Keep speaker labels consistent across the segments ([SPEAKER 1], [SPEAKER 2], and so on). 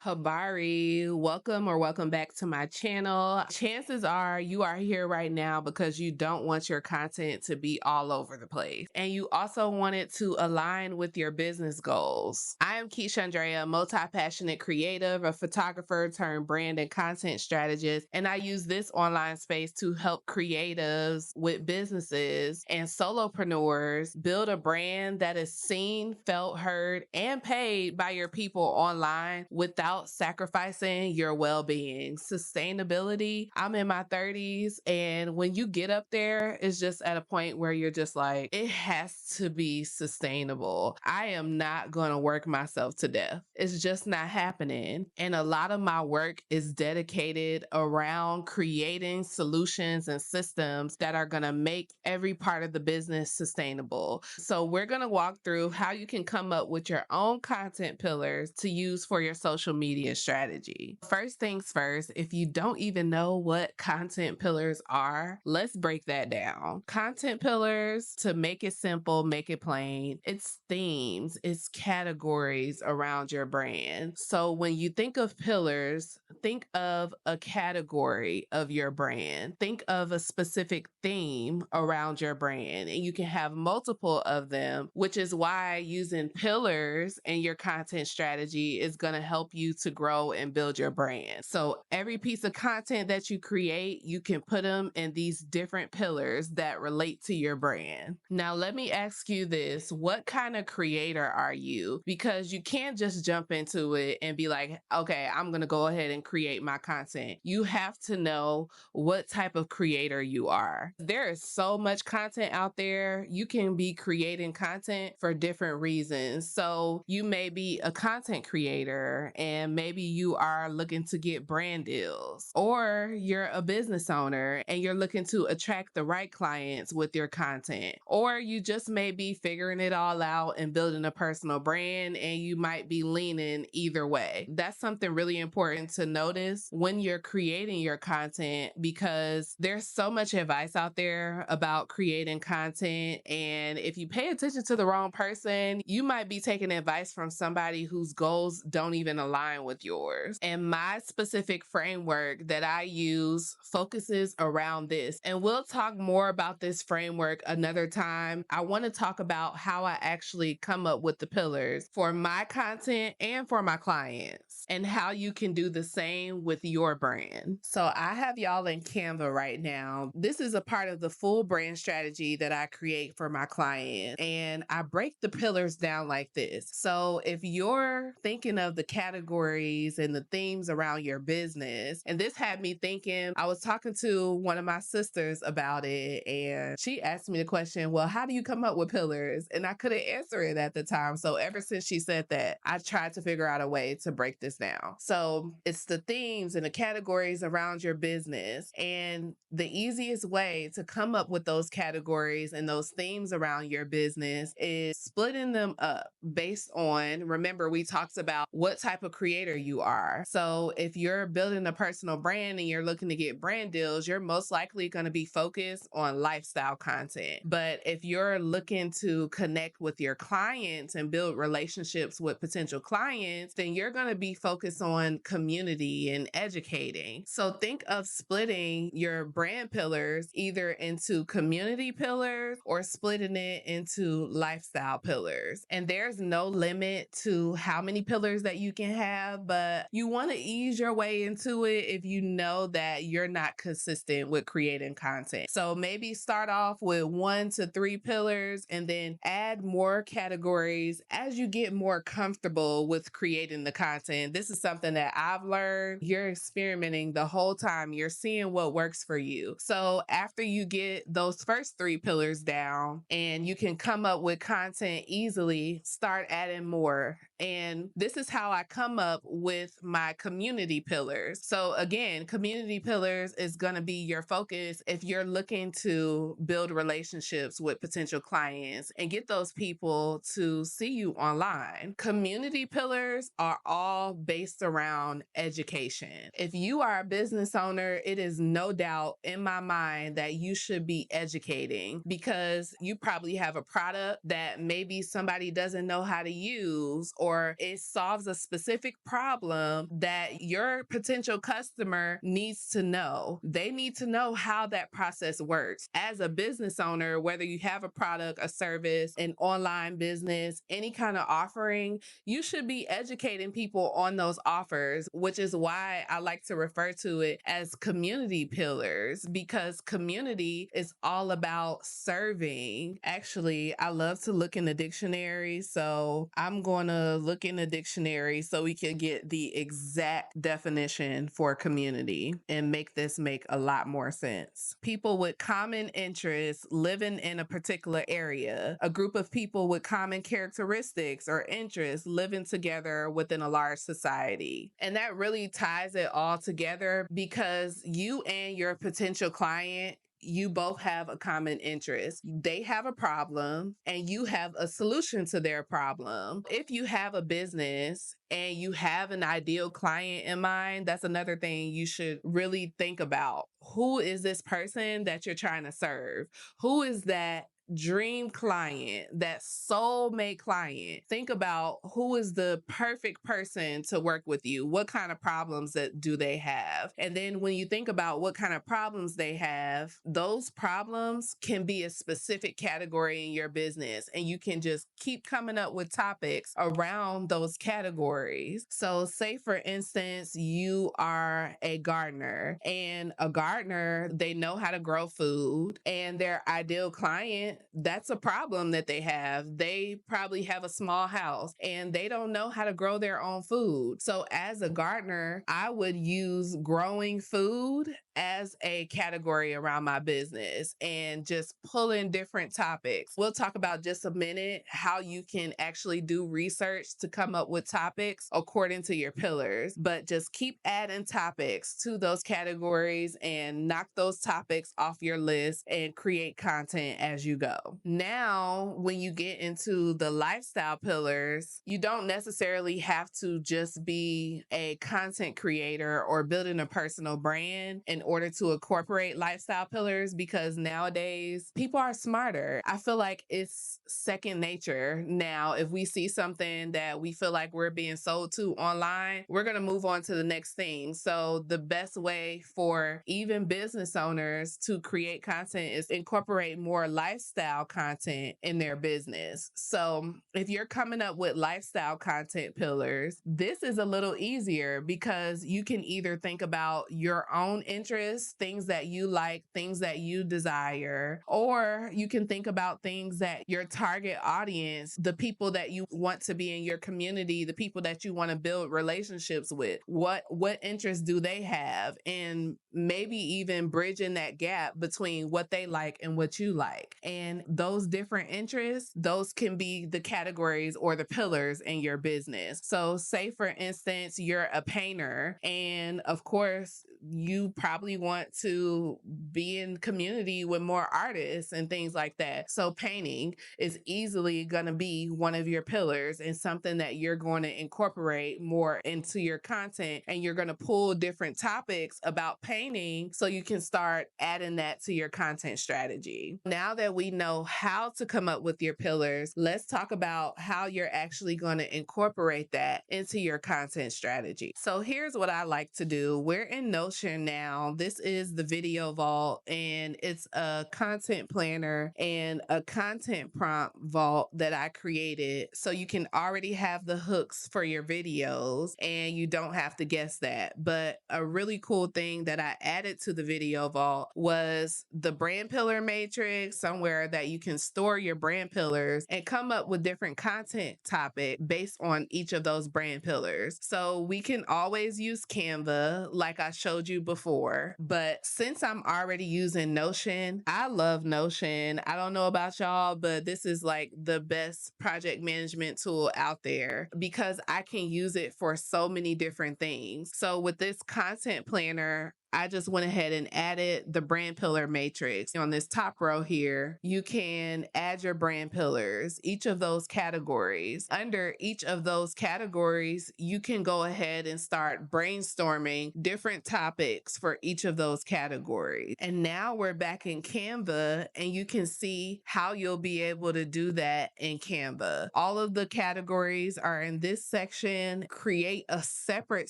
[SPEAKER 1] Habari, welcome or welcome back to my channel. Chances are you are here right now because you don't want your content to be all over the place. And you also want it to align with your business goals. I am KeaShundrea, multi-passionate creative, a photographer turned brand and content strategist. And I use this online space to help creatives with businesses and solopreneurs build a brand that is seen, felt, heard, and paid by your people online without sacrificing your well-being. Sustainability, I'm in my 30s, and when you get up there, it's just at a point where you're just like, it has to be sustainable. I am not going to work myself to death. It's just not happening. And a lot of my work is dedicated around creating solutions and systems that are going to make every part of the business sustainable. So we're going to walk through how you can come up with your own content pillars to use for your social media strategy. First things first, if you don't even know what content pillars are, let's break that down. Content pillars, to make it simple, make it plain, it's themes, it's categories around your brand. So when you think of pillars, think of a category of your brand. Think of a specific theme around your brand, and you can have multiple of them, which is why using pillars in your content strategy is going to help you to grow and build your brand. So every piece of content that you create, you can put them in these different pillars that relate to your brand. Now, let me ask you this. What kind of creator are you? Because you can't just jump into it and be like, okay, I'm going to go ahead and create my content. You have to know what type of creator you are. There is so much content out there. You can be creating content for different reasons. So you may be a content creator and maybe you are looking to get brand deals, or you're a business owner and you're looking to attract the right clients with your content, or you just may be figuring it all out and building a personal brand, and you might be leaning either way. That's something really important to notice when you're creating your content, because there's so much advice out there about creating content, and if you pay attention to the wrong person, you might be taking advice from somebody whose goals don't even align with yours. And my specific framework that I use focuses around this, and we'll talk more about this framework another time. I want to talk about how I actually come up with the pillars for my content and for my clients, and how you can do the same with your brand. So I have y'all in Canva right now. This is a part of the full brand strategy that I create for my client, and I break the pillars down like this. So if you're thinking of the categories and the themes around your business, and this had me thinking, I was talking to one of my sisters about it, and she asked me the question, well, how do you come up with pillars? And I couldn't answer it at the time. So ever since she said that, I tried to figure out a way to break this down. So it's the themes and the categories around your business. And the easiest way to come up with those categories and those themes around your business is splitting them up based on, remember, we talked about what type of creator you are. So if you're building a personal brand and you're looking to get brand deals, you're most likely going to be focused on lifestyle content. But if you're looking to connect with your clients and build relationships with potential clients, then you're going to be focused on community and educating. So think of splitting your brand pillars either into community pillars or splitting it into lifestyle pillars. And there's no limit to how many pillars that you can have, but you want to ease your way into it if you know that you're not consistent with creating content. So maybe start off with 1 to 3 pillars and then add more categories as you get more comfortable with creating the content. This is something that I've learned. You're experimenting the whole time. You're seeing what works for you. So after you get those first 3 pillars down and you can come up with content easily, start adding more. And this is how I come up with my community pillars. So again, community pillars is going to be your focus if you're looking to build relationships with potential clients and get those people to see you online. Community pillars are all based around education. If you are a business owner, it is no doubt in my mind that you should be educating, because you probably have a product that maybe somebody doesn't know how to use, or or it solves a specific problem that your potential customer needs to know. They need to know how that process works. As a business owner, whether you have a product, a service, an online business, any kind of offering, you should be educating people on those offers, which is why I like to refer to it as community pillars, because community is all about serving. Actually, I love to look in the dictionary, so I'm going to look in the dictionary so we can get the exact definition for community and make this make a lot more sense. People with common interests living in a particular area, a group of people with common characteristics or interests living together within a large society. And that really ties it all together because you and your potential client, you both have a common interest. They have a problem and you have a solution to their problem. If you have a business and you have an ideal client in mind, that's another thing you should really think about. Who is this person that you're trying to serve? Who is that dream client, that soulmate client? Think about who is the perfect person to work with you. What kind of problems that do they have? And then when you think about what kind of problems they have, those problems can be a specific category in your business, and you can just keep coming up with topics around those categories. So say for instance, you are a gardener, and a gardener, they know how to grow food, and their ideal client, that's a problem that they have. They probably have a small house and they don't know how to grow their own food. So as a gardener, I would use growing food as a category around my business and just pull in different topics. We'll talk about just a minute how you can actually do research to come up with topics according to your pillars, but just keep adding topics to those categories and knock those topics off your list and create content as you go. Now, when you get into the lifestyle pillars, you don't necessarily have to just be a content creator or building a personal brand in order to incorporate lifestyle pillars, because nowadays people are smarter. I feel like it's second nature now. If we see something that we feel like we're being sold to online, we're going to move on to the next thing. So the best way for even business owners to create content is incorporate more lifestyle content in their business. So if you're coming up with lifestyle content pillars, this is a little easier because you can either think about your own interests, things that you like, things that you desire, or you can think about things that your target audience, the people that you want to be in your community, the people that you want to build relationships with, what interests do they have? And maybe even bridging that gap between what they like and what you like. And those different interests, those can be the categories or the pillars in your business. So say for instance, you're a painter, and of course, you probably want to be in community with more artists and things like that. So painting is easily going to be one of your pillars and something that you're going to incorporate more into your content, and you're going to pull different topics about painting so you can start adding that to your content strategy. Now that we know how to come up with your pillars, let's talk about how you're actually going to incorporate that into your content strategy. So here's what I like to do. We're in Notion now. This is the video vault, and it's a content planner and a content prompt vault that I created. So you can already have the hooks for your videos and you don't have to guess that. But a really cool thing that I added to the video vault was the brand pillar matrix, somewhere that you can store your brand pillars and come up with different content topic based on each of those brand pillars. So we can always use Canva like I showed you before, but since I'm already using Notion, I love Notion. I don't know about y'all, but this is like the best project management tool out there because I can use it for so many different things. So with this content planner, I just went ahead and added the brand pillar matrix. On this top row here, you can add your brand pillars, each of those categories. Under each of those categories, you can go ahead and start brainstorming different topics for each of those categories. And now we're back in Canva, and you can see how you'll be able to do that in Canva. All of the categories are in this section. Create a separate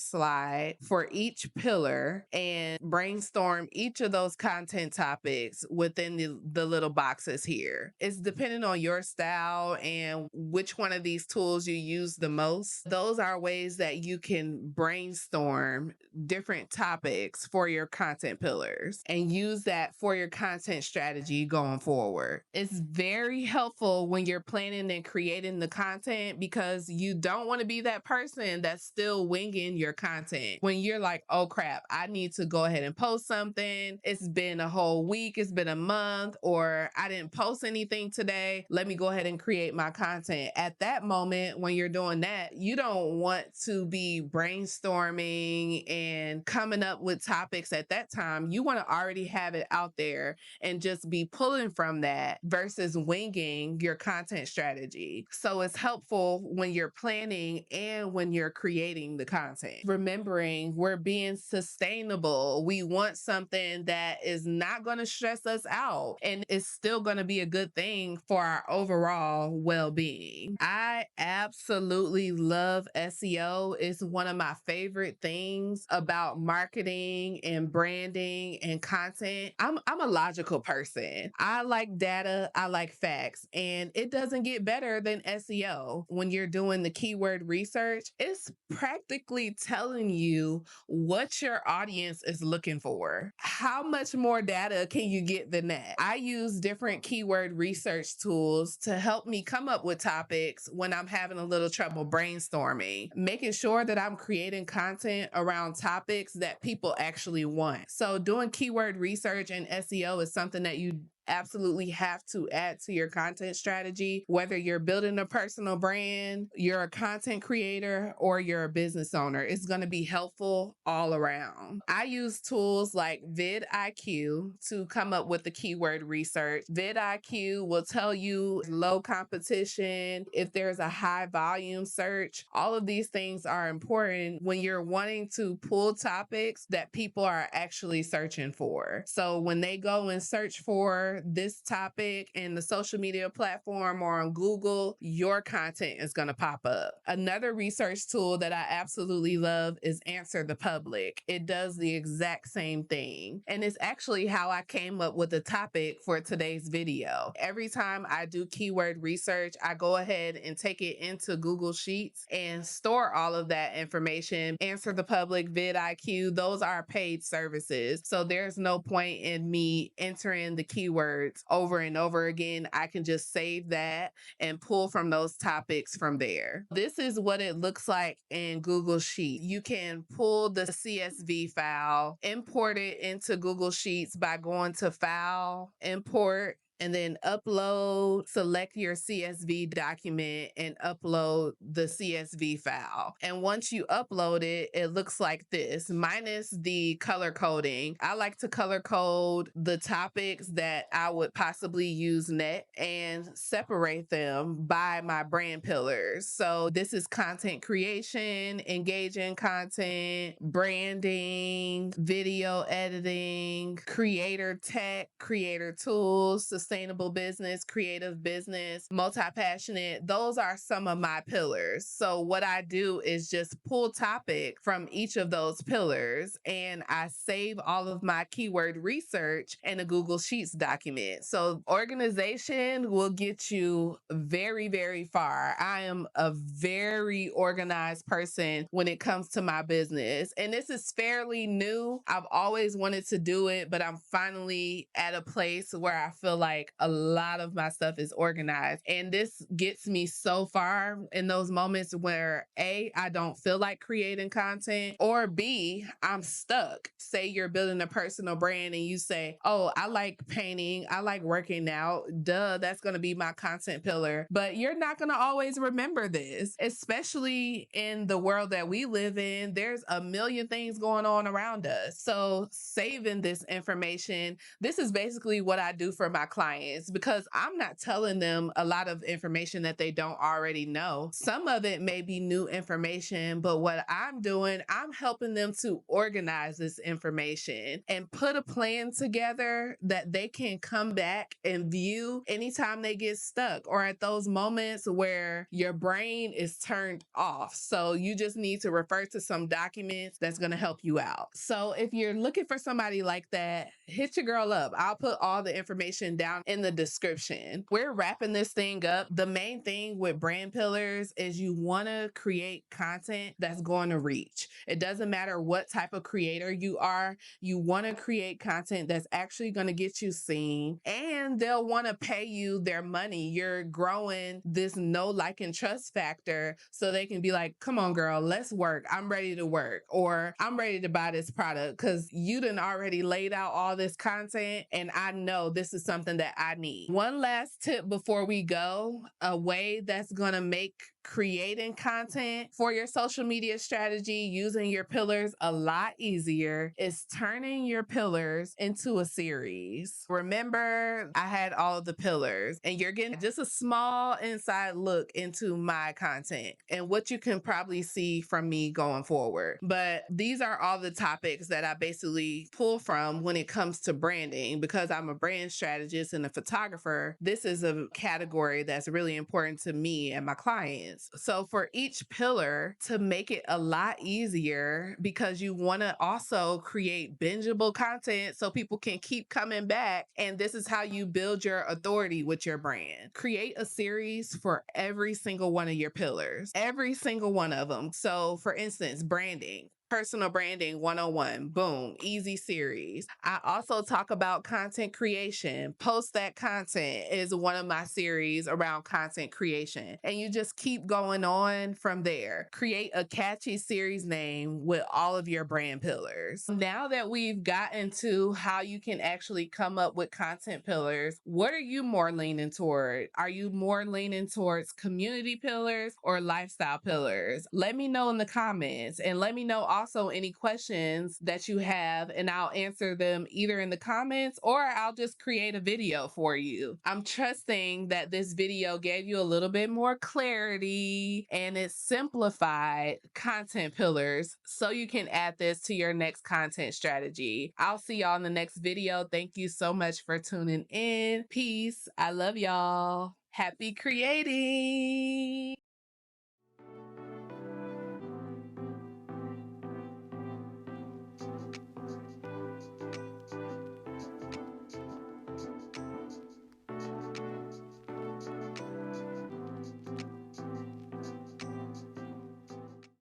[SPEAKER 1] slide for each pillar and brainstorm each of those content topics within the little boxes here. It's dependent on your style and which one of these tools you use the most. Those are ways that you can brainstorm different topics for your content pillars and use that for your content strategy going forward. It's very helpful when you're planning and creating the content because you don't want to be that person that's still winging your content. When you're like, oh crap, I need to go ahead and post something. It's been a whole week, it's been a month, or I didn't post anything today. Let me go ahead and create my content. At that moment, when you're doing that, you don't want to be brainstorming and coming up with topics at that time. You want to already have it out there and just be pulling from that versus winging your content strategy. So it's helpful when you're planning and when you're creating the content. Remembering we're being sustainable. We want something that is not going to stress us out and it's still going to be a good thing for our overall well-being. I absolutely love SEO. It's one of my favorite things about marketing and branding and content. I'm a logical person. I like data, I like facts, and it doesn't get better than SEO. When you're doing the keyword research, it's practically telling you what your audience is looking for. How much more data can you get than that? I use different keyword research tools to help me come up with topics when I'm having a little trouble brainstorming, making sure that I'm creating content around topics that people actually want. So doing keyword research and SEO is something that you absolutely have to add to your content strategy, whether you're building a personal brand, you're a content creator, or you're a business owner. It's going to be helpful all around. I use tools like vidIQ to come up with the keyword research. vidIQ will tell you low competition, if there's a high volume search. All of these things are important when you're wanting to pull topics that people are actually searching for. So when they go and search for this topic in the social media platform or on Google, your content is going to pop up. Another research tool that I absolutely love is Answer the Public. It does the exact same thing. And it's actually how I came up with the topic for today's video. Every time I do keyword research, I go ahead and take it into Google Sheets and store all of that information. Answer the Public, vidIQ, those are paid services. So there's no point in me entering the keywords over and over again. I can just save that and pull from those topics from there. This is what it looks like in Google Sheets. You can pull the CSV file, import it into Google Sheets by going to File, Import, and then upload, select your CSV document and upload the CSV file. And once you upload it, it looks like this, minus the color coding. I like to color code the topics that I would possibly use next and separate them by my brand pillars. So this is content creation, engaging content, branding, video editing, creator tech, creator tools, sustainable business, creative business, multi-passionate. Those are some of my pillars. So what I do is just pull topic from each of those pillars and I save all of my keyword research in a Google Sheets document. So organization will get you very, very far. I am a very organized person when it comes to my business. And this is fairly new. I've always wanted to do it, but I'm finally at a place where I feel like like a lot of my stuff is organized. And this gets me so far in those moments where A, I don't feel like creating content, or B, I'm stuck. Say you're building a personal brand and you say, oh, I like painting, I like working out. Duh, that's going to be my content pillar. But you're not going to always remember this, especially in the world that we live in. There's a million things going on around us. So saving this information, this is basically what I do for my clients, because I'm not telling them a lot of information that they don't already know. Some of it may be new information, but what I'm doing, I'm helping them to organize this information and put a plan together that they can come back and view anytime they get stuck, or at those moments where your brain is turned off. So you just need to refer to some documents that's going to help you out. So if you're looking for somebody like that, hit your girl up. I'll put all the information down in the description. We're wrapping this thing up. The main thing with brand pillars is you want to create content that's going to reach. It doesn't matter what type of creator you are. You want to create content that's actually going to get you seen, and they'll want to pay you their money. You're growing this know, like, and trust factor so they can be like, come on, girl, let's work. I'm ready to work, or I'm ready to buy this product because you done already laid out all this content and I know this is something that I need. One last tip before we go, a way that's going to make creating content for your social media strategy using your pillars a lot easier is turning your pillars into a series. Remember, I had all of the pillars, and you're getting just a small inside look into my content and what you can probably see from me going forward. But these are all the topics that I basically pull from when it comes to branding, because I'm a brand strategist and a photographer. This is a category that's really important to me and my clients. So for each pillar, to make it a lot easier, because you want to also create bingeable content so people can keep coming back. And this is how you build your authority with your brand. Create a series for every single one of your pillars, every single one of them. So for instance, branding. Personal branding 101, boom, easy series. I also talk about content creation. Post that content is one of my series around content creation. And you just keep going on from there. Create a catchy series name with all of your brand pillars. Now that we've gotten to how you can actually come up with content pillars, what are you more leaning toward? Are you more leaning towards community pillars or lifestyle pillars? Let me know in the comments, and let me know also any questions that you have, and I'll answer them either in the comments or I'll just create a video for you. I'm trusting that this video gave you a little bit more clarity and it simplified content pillars so you can add this to your next content strategy. I'll see y'all in the next video. Thank you so much for tuning in. Peace. I love y'all. Happy creating.